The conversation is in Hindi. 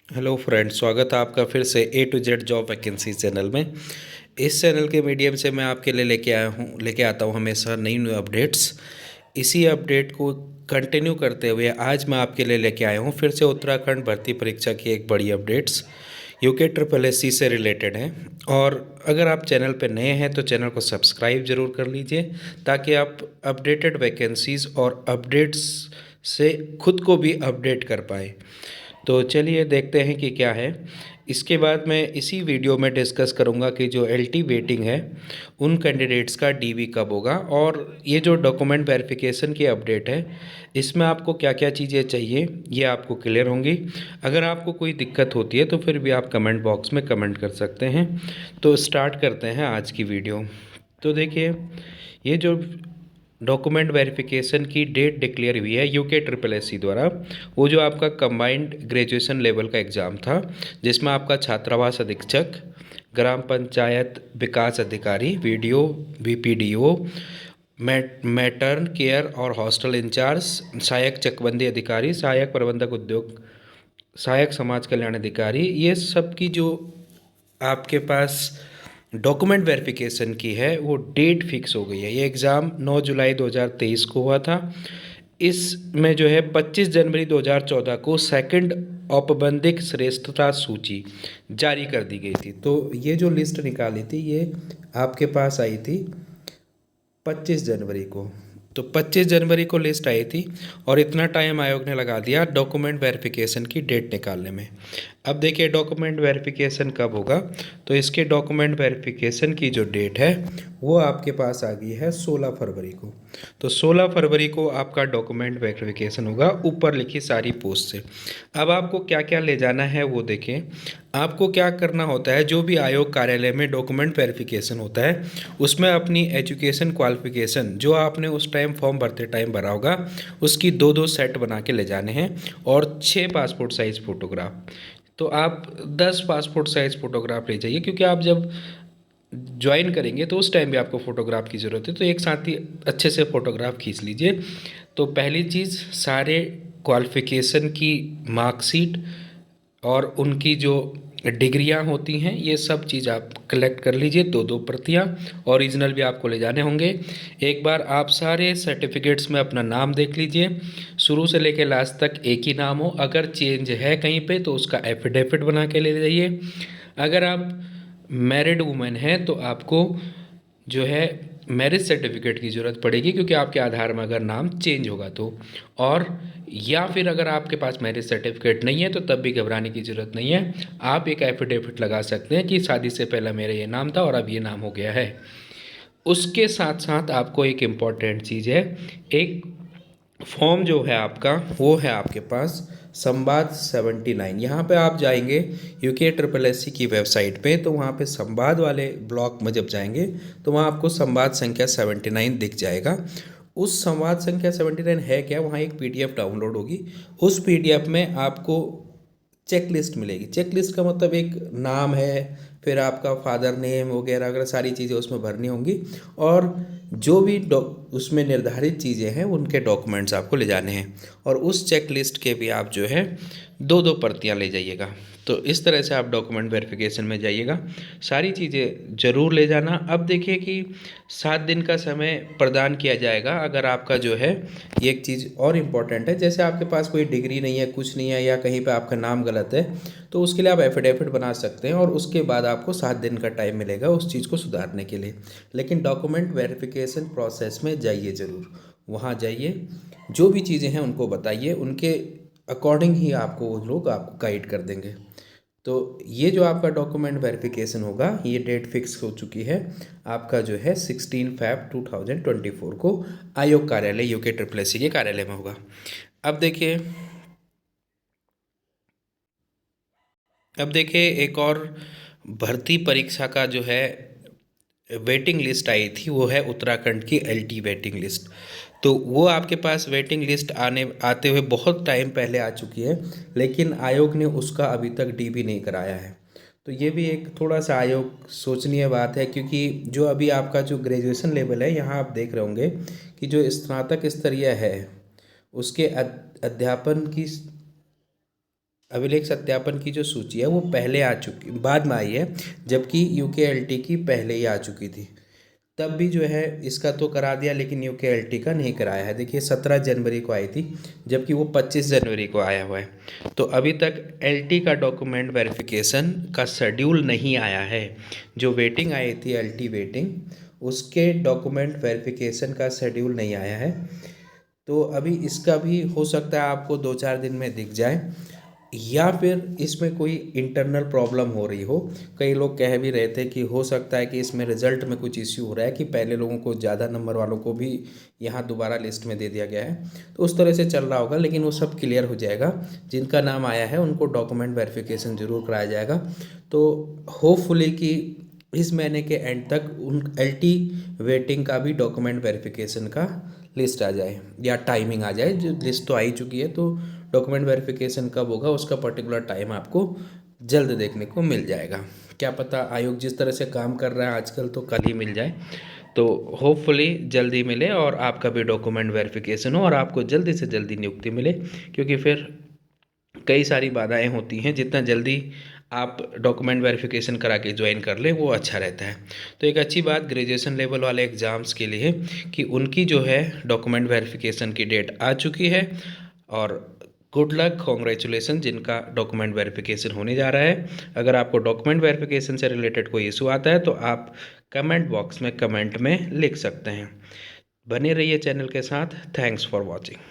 हेलो फ्रेंड, स्वागत है आपका फिर से A to Z job vacancy channel में। इस चैनल के मीडियम से मैं आपके लिए लेके आता हूँ हमेशा नई नई अपडेट्स। इसी अपडेट को कंटिन्यू करते हुए आज मैं आपके लिए लेके आया हूँ फिर से उत्तराखंड भर्ती परीक्षा की एक बड़ी updates UK triple S C से रिलेटेड है। और अगर आप चैनल पर नए हैं तो चैनल को सब्सक्राइब ज़रूर कर लीजिए ताकि आप अपडेटेड वैकेंसीज़ और अपडेट्स से खुद को भी अपडेट कर पाए। तो चलिए देखते हैं कि क्या है। इसके बाद मैं इसी वीडियो में डिस्कस करूंगा कि जो एलटी वेटिंग है उन कैंडिडेट्स का डीवी कब होगा, और ये जो डॉक्यूमेंट वेरिफिकेशन की अपडेट है इसमें आपको क्या क्या चीज़ें चाहिए ये आपको क्लियर होंगी। अगर आपको कोई दिक्कत होती है तो फिर भी आप कमेंट बॉक्स में कमेंट कर सकते हैं। तो स्टार्ट करते हैं आज की वीडियो। तो देखिए, ये जो डॉक्यूमेंट वेरिफिकेशन की डेट डिक्लेयर हुई है यूके ट्रिपल एस सी द्वारा, वो जो आपका कंबाइंड ग्रेजुएशन लेवल का एग्ज़ाम था जिसमें आपका छात्रावास अधीक्षक, ग्राम पंचायत विकास अधिकारी, वीडियो, वीपीडीओ, मैटर्न केयर और हॉस्टल इंचार्ज, सहायक चकबंदी अधिकारी, सहायक प्रबंधक उद्योग, सहायक समाज कल्याण अधिकारी, ये सब की जो आपके पास डॉक्यूमेंट वेरिफिकेशन की है वो डेट फिक्स हो गई है। ये एग्ज़ाम 9 जुलाई 2023 को हुआ था। इसमें जो है 25 जनवरी 2014 को सेकंड औपबंधिक श्रेष्ठता सूची जारी कर दी गई थी। तो ये जो लिस्ट निकाली थी ये आपके पास आई थी 25 जनवरी को। तो 25 जनवरी को लिस्ट आई थी और इतना टाइम आयोग ने लगा दिया डॉक्यूमेंट वेरिफिकेशन की डेट निकालने में। अब देखिए डॉक्यूमेंट वेरिफिकेशन कब होगा। तो इसके डॉक्यूमेंट वेरिफिकेशन की जो डेट है वो आपके पास आ गई है 16 फरवरी को। तो 16 फरवरी को आपका डॉक्यूमेंट वेरिफिकेशन होगा ऊपर लिखी सारी पोस्ट से। अब आपको क्या क्या ले जाना है वो देखें। आपको क्या करना होता है, जो भी आयोग कार्यालय में डॉक्यूमेंट वेरिफिकेशन होता है उसमें अपनी एजुकेशन क्वालिफिकेशन जो आपने उस टाइम फॉर्म भरते टाइम भरा होगा उसकी दो दो सेट बना के ले जाने हैं और 6 पासपोर्ट साइज़ फ़ोटोग्राफ। तो आप 10 पासपोर्ट साइज़ फ़ोटोग्राफ ले जाइए, क्योंकि आप जब ज्वाइन करेंगे तो उस टाइम भी आपको फ़ोटोग्राफ की ज़रूरत है। तो एक साथ ही अच्छे से फ़ोटोग्राफ खींच लीजिए। तो पहली चीज़, सारे क्वालिफ़िकेशन की मार्कशीट और उनकी जो डिग्रियां होती हैं ये सब चीज़ आप कलेक्ट कर लीजिए, दो दो प्रतियां। ओरिजिनल भी आपको ले जाने होंगे। एक बार आप सारे सर्टिफिकेट्स में अपना नाम देख लीजिए, शुरू से लेकर लास्ट तक एक ही नाम हो। अगर चेंज है कहीं पे तो उसका एफिडेविट बना के ले जाइए। अगर आप मैरिड वुमेन हैं तो आपको जो है मैरिज सर्टिफिकेट की ज़रूरत पड़ेगी, क्योंकि आपके आधार में अगर नाम चेंज होगा तो। और या फिर अगर आपके पास मैरिज सर्टिफिकेट नहीं है तो तब भी घबराने की ज़रूरत नहीं है। आप एक एफिडेविट लगा सकते हैं कि शादी से पहले मेरा ये नाम था और अब ये नाम हो गया है। उसके साथ साथ आपको एक इम्पॉर्टेंट चीज़ है, एक फॉर्म जो है आपका वो है आपके पास संवाद 79। यहाँ पे आप जाएंगे यूके ट्रिपल एस सी की वेबसाइट पे, तो वहाँ पे संवाद वाले ब्लॉक में जब जाएंगे तो वहाँ आपको संवाद संख्या 79 दिख जाएगा। उस संवाद संख्या 79 है क्या, वहाँ एक पीडीएफ डाउनलोड होगी। उस पीडीएफ में आपको चेक लिस्ट मिलेगी। चेक लिस्ट का मतलब एक नाम है, फिर आपका फादर नेम वगैरह वगैरह सारी चीज़ें उसमें भरनी होंगी, और जो भी उसमें निर्धारित चीज़ें हैं उनके डॉक्यूमेंट्स आपको ले जाने हैं। और उस चेक लिस्ट के भी आप जो है दो दो प्रतियां ले जाइएगा। तो इस तरह से आप डॉक्यूमेंट वेरिफिकेशन में जाइएगा, सारी चीज़ें ज़रूर ले जाना। अब देखिए कि 7 दिन का समय प्रदान किया जाएगा अगर आपका जो है। ये एक चीज़ और इम्पॉर्टेंट है, जैसे आपके पास कोई डिग्री नहीं है, कुछ नहीं है, या कहीं पे आपका नाम गलत है, तो उसके लिए आप एफिडेविट बना सकते हैं और उसके बाद आपको 7 दिन का टाइम मिलेगा उस चीज़ को सुधारने के लिए। लेकिन डॉक्यूमेंट वेरिफिकेशन प्रोसेस में जाइए ज़रूर, वहाँ जाइए, जो भी चीज़ें हैं उनको बताइए, उनके अकॉर्डिंग ही आपको वो लोग आपको गाइड कर देंगे। तो ये जो आपका डॉक्यूमेंट वेरिफिकेशन होगा ये डेट फिक्स हो चुकी है आपका जो है 16 फैब 2024 को आयोग कार्यालय यूके ट्रिपल एस सी के कार्यालय में होगा। अब देखिए एक और भर्ती परीक्षा का जो है वेटिंग लिस्ट आई थी, वो है उत्तराखंड की एलटी वेटिंग लिस्ट। तो वो आपके पास वेटिंग लिस्ट आते हुए बहुत टाइम पहले आ चुकी है, लेकिन आयोग ने उसका अभी तक डीबी नहीं कराया है। तो ये भी एक थोड़ा सा आयोग सोचनीय बात है, क्योंकि जो अभी आपका जो ग्रेजुएशन लेवल है यहाँ आप देख रहे होंगे कि जो स्नातक स्तरीय है उसके अध्यापन की अभिलेख सत्यापन की जो सूची है वो पहले आ चुकी, बाद में आई है, जबकि यूकेएलटी की पहले ही आ चुकी थी। तब भी जो है इसका तो करा दिया, लेकिन यूकेएलटी का नहीं कराया है। देखिए 17 जनवरी को आई थी, जबकि वो 25 जनवरी को आया हुआ है। तो अभी तक एलटी का डॉक्यूमेंट वेरिफिकेशन का शेड्यूल नहीं आया है। जो वेटिंग आई थी एलटी वेटिंग, उसके डॉक्यूमेंट वेरिफिकेशन का शेड्यूल नहीं आया है। तो अभी इसका भी हो सकता है आपको 2-4 दिन में दिख जाए, या फिर इसमें कोई इंटरनल प्रॉब्लम हो रही हो। कई लोग कह भी रहे थे कि हो सकता है कि इसमें रिजल्ट में कुछ इश्यू हो रहा है, कि पहले लोगों को ज़्यादा नंबर वालों को भी यहाँ दोबारा लिस्ट में दे दिया गया है, तो उस तरह से चल रहा होगा। लेकिन वो सब क्लियर हो जाएगा। जिनका नाम आया है उनको डॉक्यूमेंट वेरिफिकेशन ज़रूर कराया जाएगा। तो होपफुली कि इस महीने के एंड तक उन एलटी वेटिंग का भी डॉक्यूमेंट वेरिफिकेशन का लिस्ट आ जाए, या टाइमिंग आ जाए। जो लिस्ट तो आ ही चुकी है, तो डॉक्यूमेंट वेरिफिकेशन कब होगा उसका पर्टिकुलर टाइम आपको जल्द देखने को मिल जाएगा। क्या पता आयोग जिस तरह से काम कर रहा है आजकल, तो कल ही मिल जाए। तो होपफुली जल्दी मिले और आपका भी डॉक्यूमेंट वेरिफिकेशन हो और आपको जल्दी से जल्दी नियुक्ति मिले, क्योंकि फिर कई सारी बाधाएं होती हैं। जितना जल्दी आप डॉक्यूमेंट वेरिफिकेशन करा के ज्वाइन कर लें वो अच्छा रहता है। तो एक अच्छी बात ग्रेजुएशन लेवल वाले एग्ज़ाम्स के लिए कि उनकी जो है डॉक्यूमेंट वेरिफिकेशन की डेट आ चुकी है। और गुड लक, कॉन्ग्रेचुलेसन जिनका डॉक्यूमेंट वेरिफिकेशन होने जा रहा है। अगर आपको डॉक्यूमेंट वेरिफिकेशन से रिलेटेड कोई इशू आता है तो आप कमेंट बॉक्स में कमेंट में लिख सकते हैं। बने रहिए चैनल के साथ। Thanks for watching.